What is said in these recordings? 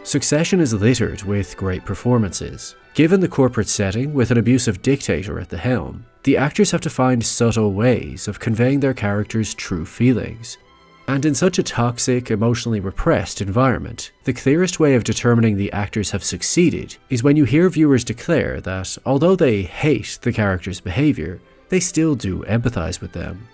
Succession is littered with great performances. Given the corporate setting with an abusive dictator at the helm, the actors have to find subtle ways of conveying their characters' true feelings. And in such a toxic, emotionally repressed environment, the clearest way of determining the actors have succeeded is when you hear viewers declare that although they hate the character's behaviour, they still do empathise with them.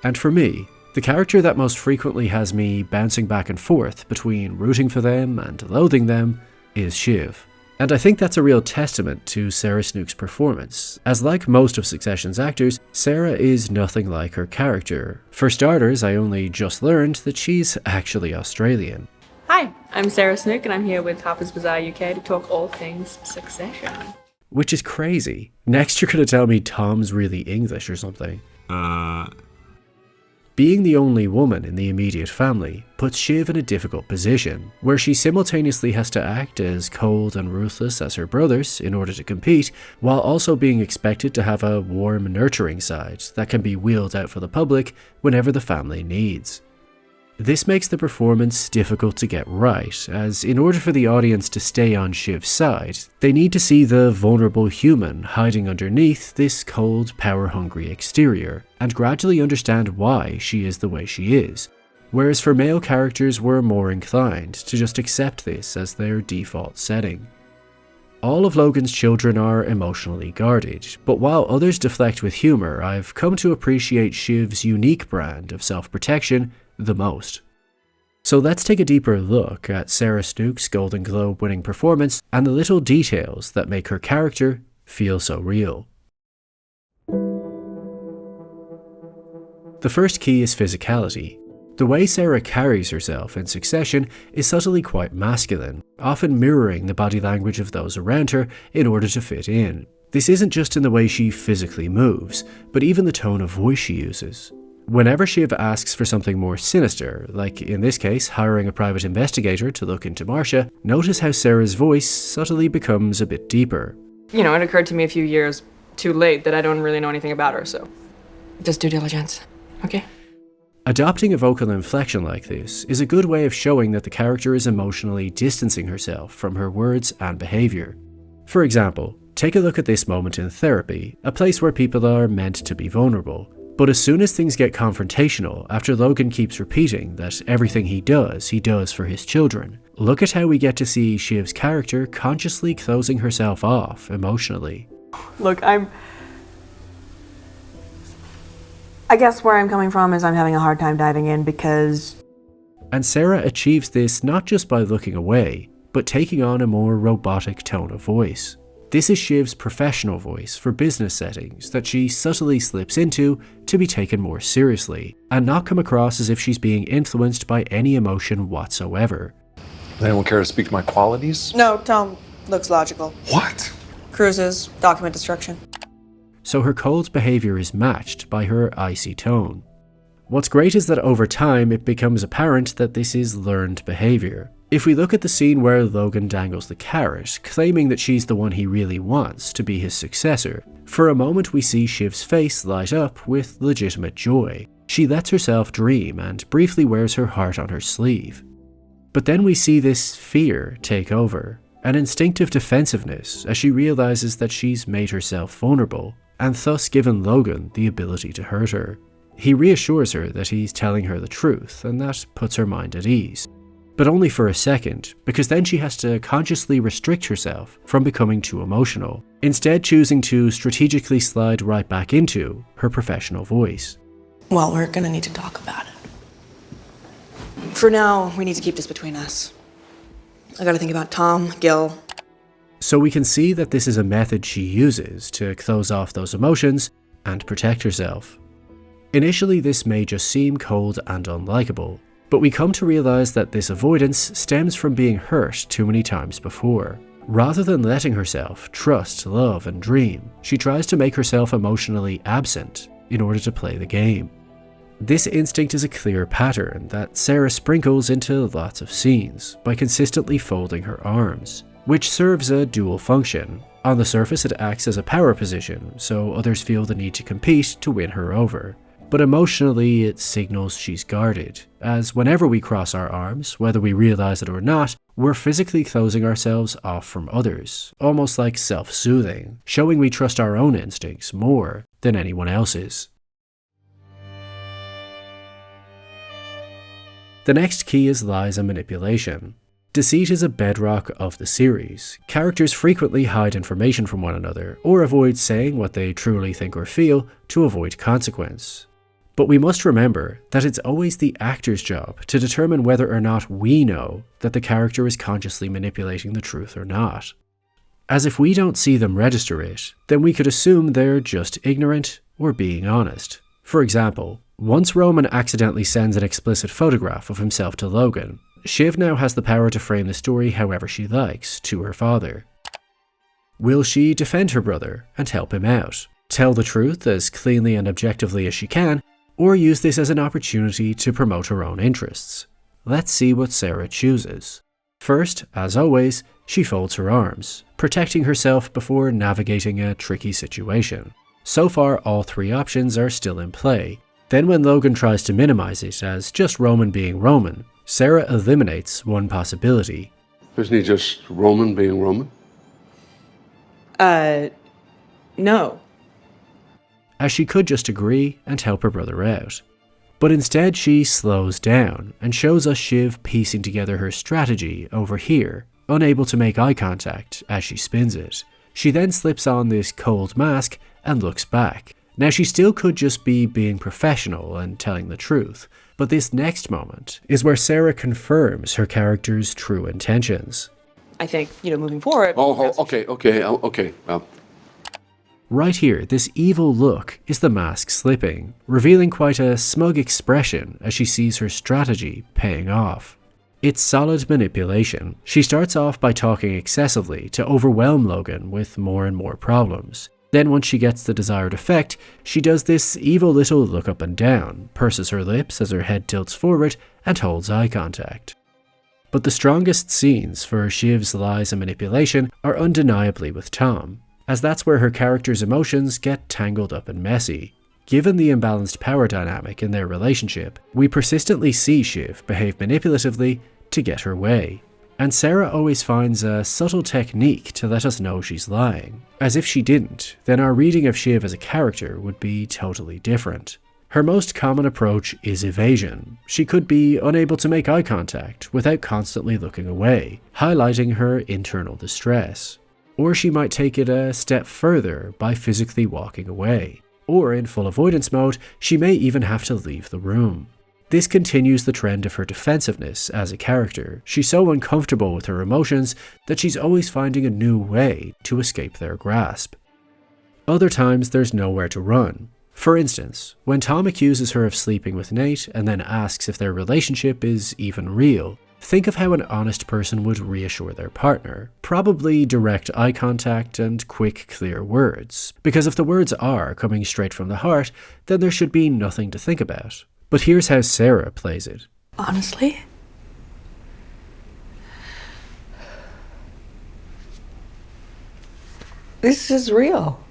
And for me, the character that most frequently has me bouncing back and forth between rooting for them and loathing them is Shiv. And I think that's a real testament to Sarah Snook's performance, as like most of Succession's actors, Sarah is nothing like her character. For starters, I only just learned that she's actually Australian. Hi, I'm Sarah Snook and I'm here with Harper's Bazaar UK to talk all things Succession. Which is crazy. Next you're gonna tell me Tom's really English or something. Being the only woman in the immediate family puts Shiv in a difficult position, where she simultaneously has to act as cold and ruthless as her brothers in order to compete, while also being expected to have a warm, nurturing side that can be wheeled out for the public whenever the family needs. This makes the performance difficult to get right, as in order for the audience to stay on Shiv's side, they need to see the vulnerable human hiding underneath this cold, power-hungry exterior, and gradually understand why she is the way she is, whereas for male characters we're more inclined to just accept this as their default setting. All of Logan's children are emotionally guarded, but while others deflect with humour, I've come to appreciate Shiv's unique brand of self-protection the most. So let's take a deeper look at Sarah Snook's Golden Globe winning performance and the little details that make her character feel so real. The first key is physicality. The way Sarah carries herself in Succession is subtly quite masculine, often mirroring the body language of those around her in order to fit in. This isn't just in the way she physically moves, but even the tone of voice she uses. Whenever Shiv asks for something more sinister, like in this case hiring a private investigator to look into Marcia, notice how Sarah's voice subtly becomes a bit deeper. You know, it occurred to me a few years too late that I don't really know anything about her, so just due diligence, okay? Adopting a vocal inflection like this is a good way of showing that the character is emotionally distancing herself from her words and behaviour. For example, take a look at this moment in therapy, a place where people are meant to be vulnerable. But as soon as things get confrontational, after Logan keeps repeating that everything he does for his children, look at how we get to see Shiv's character consciously closing herself off emotionally. Look, I guess where I'm coming from is I'm having a hard time diving in because... And Sarah achieves this not just by looking away, but taking on a more robotic tone of voice. This is Shiv's professional voice for business settings that she subtly slips into to be taken more seriously, and not come across as if she's being influenced by any emotion whatsoever. Does anyone care to speak to my qualities? No, Tom looks logical. What? Cruises, document destruction. So her cold behaviour is matched by her icy tone. What's great is that over time it becomes apparent that this is learned behaviour. If we look at the scene where Logan dangles the carrot, claiming that she's the one he really wants to be his successor, for a moment we see Shiv's face light up with legitimate joy. She lets herself dream and briefly wears her heart on her sleeve. But then we see this fear take over, an instinctive defensiveness as she realises that she's made herself vulnerable, and thus given Logan the ability to hurt her. He reassures her that he's telling her the truth, and that puts her mind at ease. But only for a second, because then she has to consciously restrict herself from becoming too emotional, instead choosing to strategically slide right back into her professional voice. Well, we're gonna need to talk about it. For now, we need to keep this between us. I gotta think about Tom, Gil. So we can see that this is a method she uses to close off those emotions and protect herself. Initially, this may just seem cold and unlikable, but we come to realise that this avoidance stems from being hurt too many times before. Rather than letting herself trust, love and dream, she tries to make herself emotionally absent in order to play the game. This instinct is a clear pattern that Sarah sprinkles into lots of scenes by consistently folding her arms, which serves a dual function. On the surface it acts as a power position, so others feel the need to compete to win her over. but emotionally it signals she's guarded, as whenever we cross our arms, whether we realize it or not, we're physically closing ourselves off from others, almost like self-soothing, showing we trust our own instincts more than anyone else's. The next key is lies and manipulation. Deceit is a bedrock of the series. Characters frequently hide information from one another, or avoid saying what they truly think or feel to avoid consequence. But we must remember that it's always the actor's job to determine whether or not we know that the character is consciously manipulating the truth or not. As if we don't see them register it, then we could assume they're just ignorant or being honest. For example, once Roman accidentally sends an explicit photograph of himself to Logan, Shiv now has the power to frame the story however she likes to her father. Will she defend her brother and help him out, tell the truth as cleanly and objectively as she can, or use this as an opportunity to promote her own interests? Let's see what Sarah chooses. First, as always, she folds her arms, protecting herself before navigating a tricky situation. So far, all three options are still in play. Then when Logan tries to minimize it as just Roman being Roman, Sarah eliminates one possibility. Isn't he just Roman being Roman? No. As she could just agree and help her brother out. But instead she slows down and shows us Shiv piecing together her strategy over here, unable to make eye contact as she spins it. She then slips on this cold mask and looks back. Now she still could just be being professional and telling the truth, but this next moment is where Sarah confirms her character's true intentions. I think, moving forward... Okay. Well, right here, this evil look is the mask slipping, revealing quite a smug expression as she sees her strategy paying off. It's solid manipulation. She starts off by talking excessively to overwhelm Logan with more and more problems. Then once she gets the desired effect, she does this evil little look up and down, purses her lips as her head tilts forward, and holds eye contact. But the strongest scenes for Shiv's lies and manipulation are undeniably with Tom, as that's where her character's emotions get tangled up and messy. Given the imbalanced power dynamic in their relationship, we persistently see Shiv behave manipulatively to get her way. And Sarah always finds a subtle technique to let us know she's lying. As if she didn't, then our reading of Shiv as a character would be totally different. Her most common approach is evasion. She could be unable to make eye contact without constantly looking away, highlighting her internal distress. Or she might take it a step further by physically walking away. Or in full avoidance mode, she may even have to leave the room. This continues the trend of her defensiveness as a character. She's so uncomfortable with her emotions that she's always finding a new way to escape their grasp. Other times there's nowhere to run. For instance, when Tom accuses her of sleeping with Nate and then asks if their relationship is even real, think of how an honest person would reassure their partner. Probably direct eye contact and quick, clear words. Because if the words are coming straight from the heart, then there should be nothing to think about. But here's how Sarah plays it. Honestly? This is real.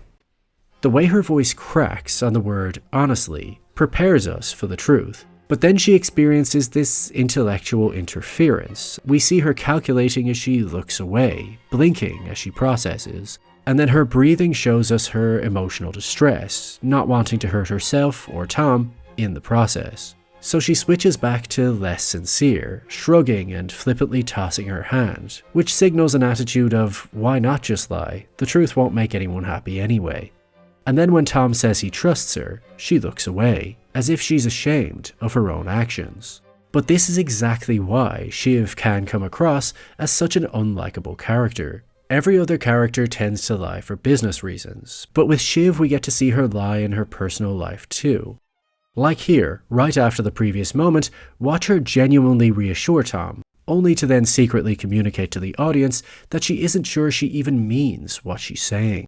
The way her voice cracks on the word honestly prepares us for the truth. But then she experiences this intellectual interference. We see her calculating as she looks away, blinking as she processes. And then her breathing shows us her emotional distress, not wanting to hurt herself or Tom in the process. So she switches back to less sincere, shrugging and flippantly tossing her hand, which signals an attitude of, why not just lie? The truth won't make anyone happy anyway. And then when Tom says he trusts her, she looks away, as if she's ashamed of her own actions. But this is exactly why Shiv can come across as such an unlikable character. Every other character tends to lie for business reasons, but with Shiv we get to see her lie in her personal life too. Like here, right after the previous moment, watch her genuinely reassure Tom, only to then secretly communicate to the audience that she isn't sure she even means what she's saying.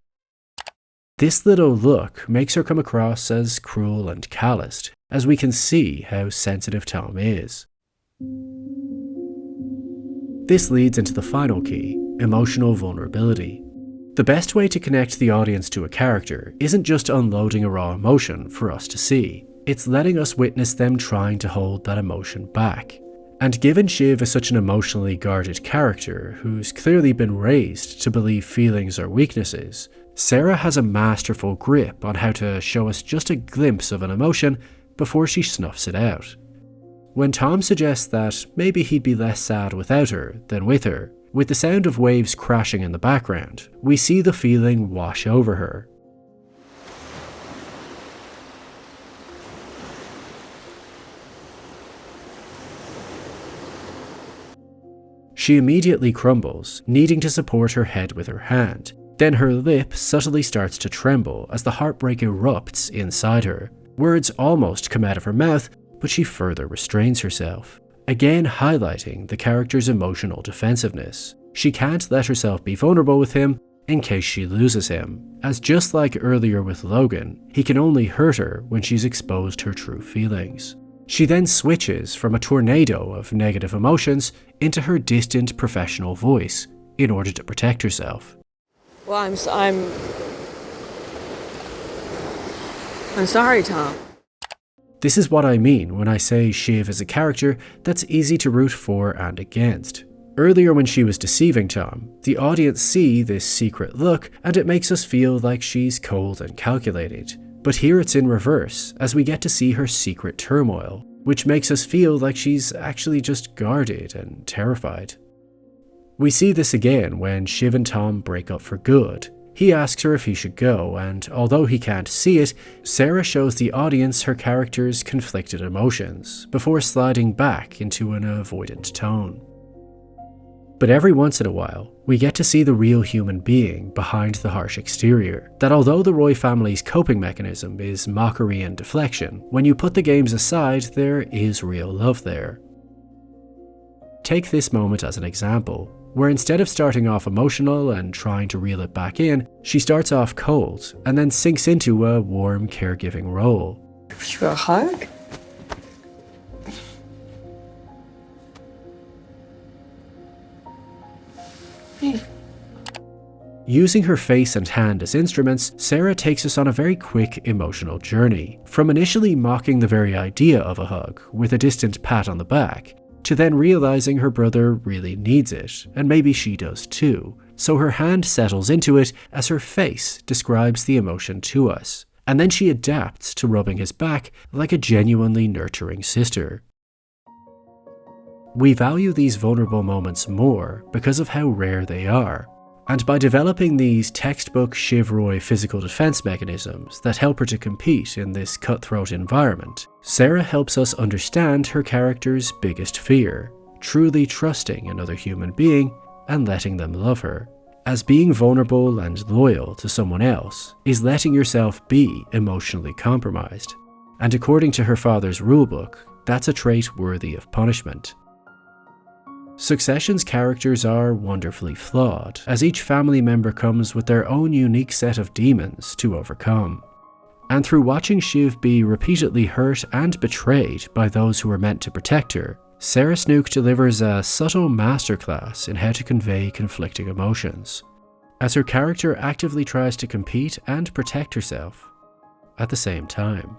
This little look makes her come across as cruel and calloused, as we can see how sensitive Tom is. This leads into the final key, emotional vulnerability. The best way to connect the audience to a character isn't just unloading a raw emotion for us to see. It's letting us witness them trying to hold that emotion back. And given Shiv is such an emotionally guarded character who's clearly been raised to believe feelings are weaknesses, Sarah has a masterful grip on how to show us just a glimpse of an emotion before she snuffs it out. When Tom suggests that maybe he'd be less sad without her than with her, with the sound of waves crashing in the background, we see the feeling wash over her. She immediately crumbles, needing to support her head with her hand. Then her lip subtly starts to tremble as the heartbreak erupts inside her. Words almost come out of her mouth, but she further restrains herself, again highlighting the character's emotional defensiveness. She can't let herself be vulnerable with him in case she loses him, as just like earlier with Logan, he can only hurt her when she's exposed her true feelings. She then switches from a tornado of negative emotions into her distant professional voice in order to protect herself. Well, I'm sorry, Tom. This is what I mean when I say Shiv is a character that's easy to root for and against. Earlier when she was deceiving Tom, the audience see this secret look and it makes us feel like she's cold and calculated. But here it's in reverse, as we get to see her secret turmoil, which makes us feel like she's actually just guarded and terrified. We see this again when Shiv and Tom break up for good. He asks her if he should go, and although he can't see it, Sarah shows the audience her character's conflicted emotions, before sliding back into an avoidant tone. But every once in a while, we get to see the real human being behind the harsh exterior. That although the Roy family's coping mechanism is mockery and deflection, when you put the games aside, there is real love there. Take this moment as an example, where instead of starting off emotional and trying to reel it back in, she starts off cold and then sinks into a warm, caregiving role. You a hug? Using her face and hand as instruments, Sarah takes us on a very quick emotional journey, from initially mocking the very idea of a hug with a distant pat on the back, to then realizing her brother really needs it, and maybe she does too, so her hand settles into it as her face describes the emotion to us, and then she adapts to rubbing his back like a genuinely nurturing sister. We value these vulnerable moments more because of how rare they are, and by developing these textbook Shiv Roy physical defense mechanisms that help her to compete in this cutthroat environment, Sarah helps us understand her character's biggest fear, truly trusting another human being and letting them love her. As being vulnerable and loyal to someone else is letting yourself be emotionally compromised, and according to her father's rulebook, that's a trait worthy of punishment. Succession's characters are wonderfully flawed, as each family member comes with their own unique set of demons to overcome. And through watching Shiv be repeatedly hurt and betrayed by those who were meant to protect her, Sarah Snook delivers a subtle masterclass in how to convey conflicting emotions, as her character actively tries to compete and protect herself at the same time.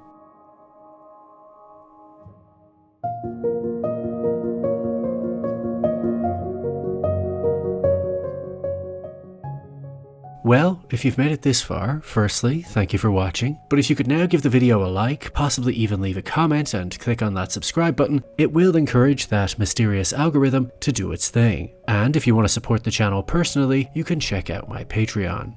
Well, if you've made it this far, firstly, thank you for watching, but if you could now give the video a like, possibly even leave a comment and click on that subscribe button, it will encourage that mysterious algorithm to do its thing. And if you want to support the channel personally, you can check out my Patreon.